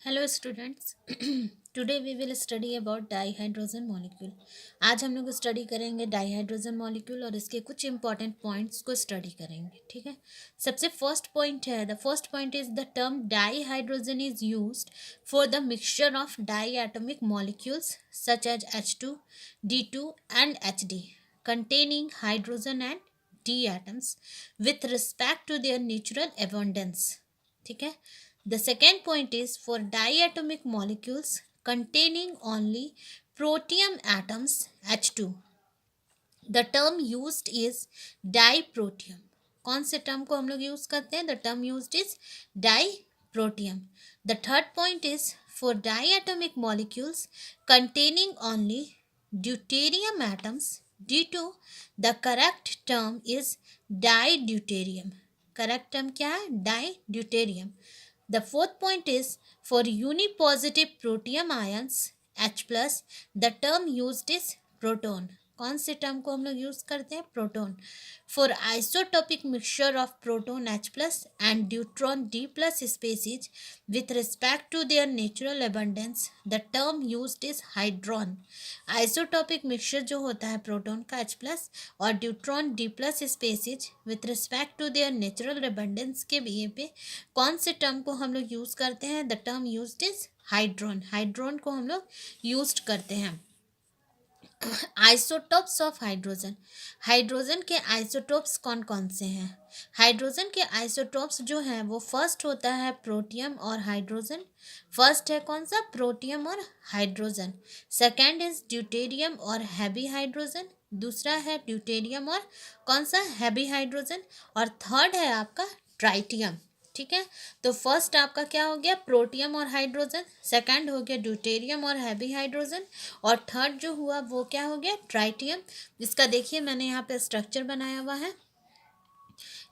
Hello students. Today we will study about dihydrogen molecule. आज हम लोग स्टडी करेंगे डाईहाइड्रोजन मॉलिक्यूल और इसके कुछ इंपॉर्टेंट पॉइंट्स को स्टडी करेंगे। ठीक है, सबसे फर्स्ट पॉइंट है, the first point is the term dihydrogen is used for the mixture of diatomic molecules such as H2, D2 and HD containing hydrogen and D atoms with respect to their natural abundance. ठीक है, the second point is for diatomic molecules containing only protium atoms H2. The term used is diprotium. कौन से term को हम लोग use करते हैं? The term used is diprotium. The third point is for diatomic molecules containing only deuterium atoms D2. The correct term is dideuterium. Correct term क्या है? Dideuterium. The fourth point is for unipositive protium ions H plus, the term used is proton. कौन से term को हम लोग use करते हैं? Proton. For isotopic mixture of proton H plus and deuteron D plus species with respect to their natural abundance the term used is hydron. Isotopic mixture जो होता है प्रोटॉन का H प्लस और deuteron D plus species with respect to their natural abundance के बीए पे कौन से टर्म को हम लोग यूज करते हैं? The term used is hydron. Hydron को हम लोग यूज करते हैं. Isotopes of hydrogen. हाइड्रोजन के आइसोटोप्स कौन कौन से हैं? हाइड्रोजन के आइसोटोप्स जो हैं वो फर्स्ट होता है प्रोटियम और हाइड्रोजन. फर्स्ट है कौन सा? प्रोटियम और हाइड्रोजन. सेकेंड इज ड्यूटेरियम और हैवी हाइड्रोजन. दूसरा है ड्यूटेरियम और कौन सा? Heavy hydrogen. और थर्ड है आपका ट्राइटियम. ठीक है, तो फर्स्ट आपका क्या हो गया? प्रोटियम और हाइड्रोजन. सेकंड हो गया ड्यूटेरियम और हैवी हाइड्रोजन. और थर्ड जो हुआ वो क्या हो गया? ट्राइटियम. इसका देखिए मैंने यहाँ पे स्ट्रक्चर बनाया हुआ है.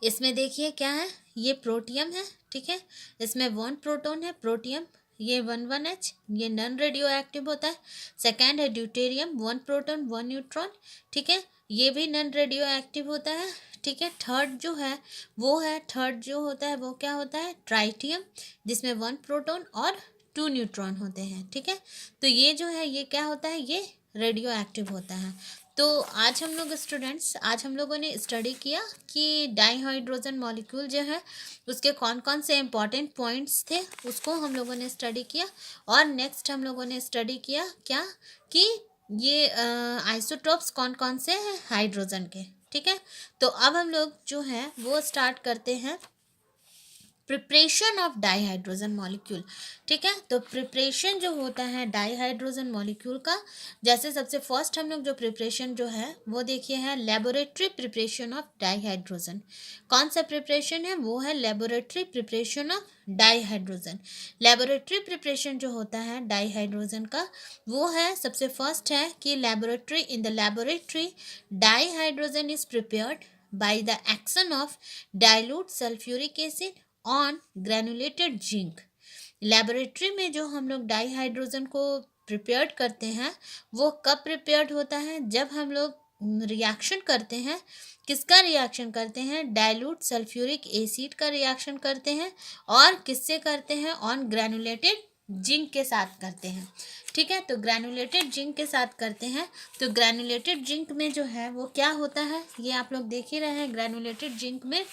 इसमें देखिए क्या है, ये प्रोटियम है. ठीक है, इसमें 1 प्रोटॉन है प्रोटियम, ये 1 ये नॉन रेडियो एक्टिव होता है. सेकेंड है ड्यूटेरियम, 1 प्रोटॉन 1 न्यूट्रॉन. ठीक है, ये भी नॉन रेडियो एक्टिव होता है. ठीक है, थर्ड जो है वो है, थर्ड जो होता है वो क्या होता है? ट्राइटियम, जिसमें 1 प्रोटॉन और 2 न्यूट्रॉन होते हैं. ठीक है, तो ये जो है ये क्या होता है? ये रेडियो एक्टिव होता है. तो आज हम लोग स्टूडेंट्स, आज हम लोगों ने स्टडी किया कि डाईहाइड्रोजन मॉलिक्यूल जो है उसके कौन कौन से इंपॉर्टेंट पॉइंट्स थे उसको हम लोगों ने स्टडी किया. और नेक्स्ट हम लोगों ने स्टडी किया क्या कि ये आइसोटोप्स कौन कौन से हैं हाइड्रोजन के. ठीक है, तो अब हम लोग जो है वो स्टार्ट करते हैं प्रिपरेशन ऑफ डाईहाइड्रोजन मॉलिक्यूल. ठीक है, तो प्रिपरेशन जो होता है डाईहाइड्रोजन मॉलिक्यूल का, जैसे सबसे फर्स्ट हम लोग जो प्रिपरेशन जो है वो देखिए है लेबोरेटरी प्रिपरेशन ऑफ डाईहाइड्रोजन. कौन सा प्रिपरेशन है? वो है laboratory preparation of dihydrogen. Laboratory preparation जो होता है डाईहाइड्रोजन का वो है, सबसे फर्स्ट है कि laboratory, in the laboratory dihydrogen is prepared by the action of dilute sulphuric acid on granulated zinc. Laboratory में जो हम लोग डाईहाइड्रोजन को प्रिपेयर्ड करते हैं वो कब प्रिपेयर्ड होता है? जब हम लोग रिएक्शन करते हैं. किसका रिएक्शन करते हैं? डाइल्यूट सल्फ्यूरिक एसिड का रिएक्शन करते हैं. और किससे करते हैं? ऑन ग्रेनुलेटेड जिंक के साथ करते हैं. ठीक है, तो ग्रेनुलेटेड जिंक के साथ करते हैं. तो ग्रेनुलेटेड जिंक में जो है वो क्या होता है ये आप लोग देख ही रहे हैं. ग्रेनुलेटेड जिंक में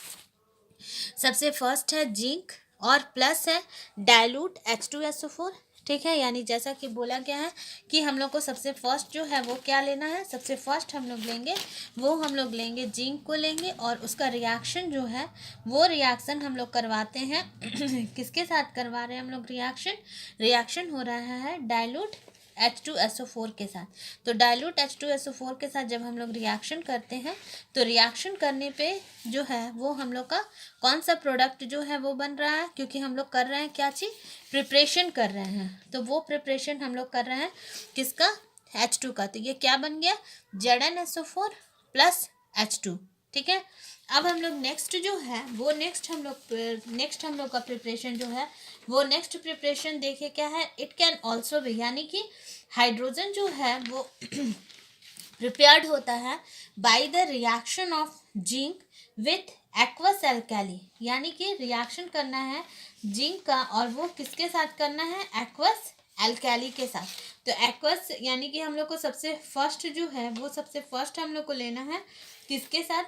सबसे फर्स्ट है जिंक और प्लस है डाइल्यूट H2SO4. ठीक है, यानी जैसा कि बोला गया है कि हम लोग को सबसे फर्स्ट जो है वो क्या लेना है? सबसे फर्स्ट हम लोग लेंगे वो हम लोग लेंगे जिंक को लेंगे और उसका रिएक्शन जो है वो रिएक्शन हम लोग करवाते हैं किसके साथ करवा रहे हैं हम लोग रिएक्शन? रिएक्शन हो रहा है डाइल्यूट H2SO4 के साथ. तो डाइल्यूट H2SO4 के साथ जब हम लोग रिएक्शन करते हैं तो रिएक्शन करने पे जो है वो हम लोग का कौन सा प्रोडक्ट जो है वो बन रहा है, क्योंकि हम लोग कर रहे हैं क्या चीज़? प्रिपरेशन कर रहे हैं. तो वो प्रिपरेशन हम लोग कर रहे हैं किसका? H2 का. तो ये क्या बन गया? ZnSO4 plus H2. ठीक है, अब हम लोग नेक्स्ट जो है वो नेक्स्ट हम लोग का प्रिपरेशन जो है वो नेक्स्ट प्रिपरेशन देखिए क्या है? इट कैन ऑल्सो भी, यानी कि हाइड्रोजन जो है वो प्रिपेयर्ड होता है by the reaction of zinc with aqueous alkali, यानी कि रिएक्शन करना है जिंक का, और वो किसके साथ करना है, एक्वस एल्कली के साथ। तो एक्वस यानी कि हम लोग को सबसे फर्स्ट जो है वो सबसे फर्स्ट हम लोग को लेना है किसके साथ,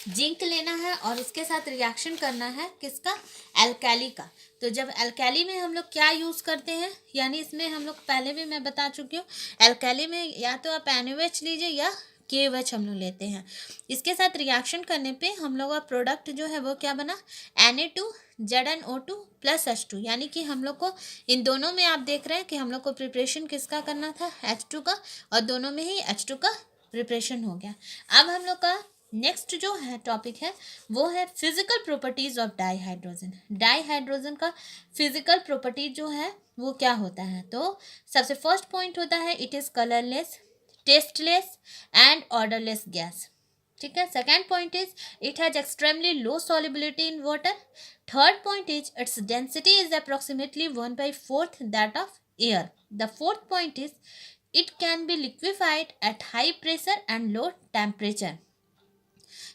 जिंक लेना है, और उसके साथ रिएक्शन करना है किसका, एल्कली का। तो जब एल्कली में हम लोग क्या यूज़ करते हैं, यानी इसमें हम लोग पहले भी मैं बता चुकी हूँ, एल्कली में या तो आप NaOH लीजिए या KOH हम लोग लेते हैं। इसके साथ रिएक्शन करने पे हम लोग का प्रोडक्ट जो है वो क्या बना, Na2ZnO2 प्लस H2, यानी कि हम लोग को इन दोनों में आप देख रहे हैं कि हम लोग को प्रिपरेशन किसका करना था, H2 का, और दोनों में ही H2 का प्रिपरेशन हो गया। अब हम लोग का नेक्स्ट जो है टॉपिक है वो है physical properties of dihydrogen. Dihydrogen का फिजिकल प्रॉपर्टीज जो है वो क्या होता है, तो सबसे फर्स्ट पॉइंट होता है it is colourless, tasteless and odourless gas. ठीक है। Second point is it has extremely low solubility in water. Third point is its density is approximately 1/4 that of air. The fourth point is it can be liquefied at high pressure and low temperature.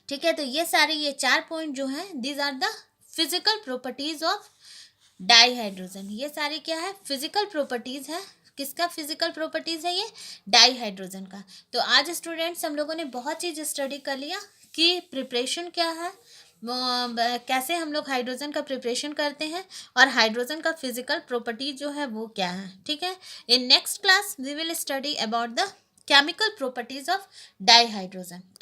ठीक है। तो ये सारे ये 4 point जो हैं these are the physical properties of dihydrogen. ये सारे क्या है, फिजिकल प्रॉपर्टीज है। किसका फिजिकल प्रॉपर्टीज है, ये डाईहाइड्रोजन का। तो आज स्टूडेंट्स हम लोगों ने बहुत चीज़ स्टडी कर लिया कि प्रिपरेशन क्या है, कैसे हम लोग हाइड्रोजन का प्रिपरेशन करते हैं, और हाइड्रोजन का फिजिकल प्रॉपर्टी जो है वो क्या है। ठीक है। In next class we will study about the chemical properties of dihydrogen.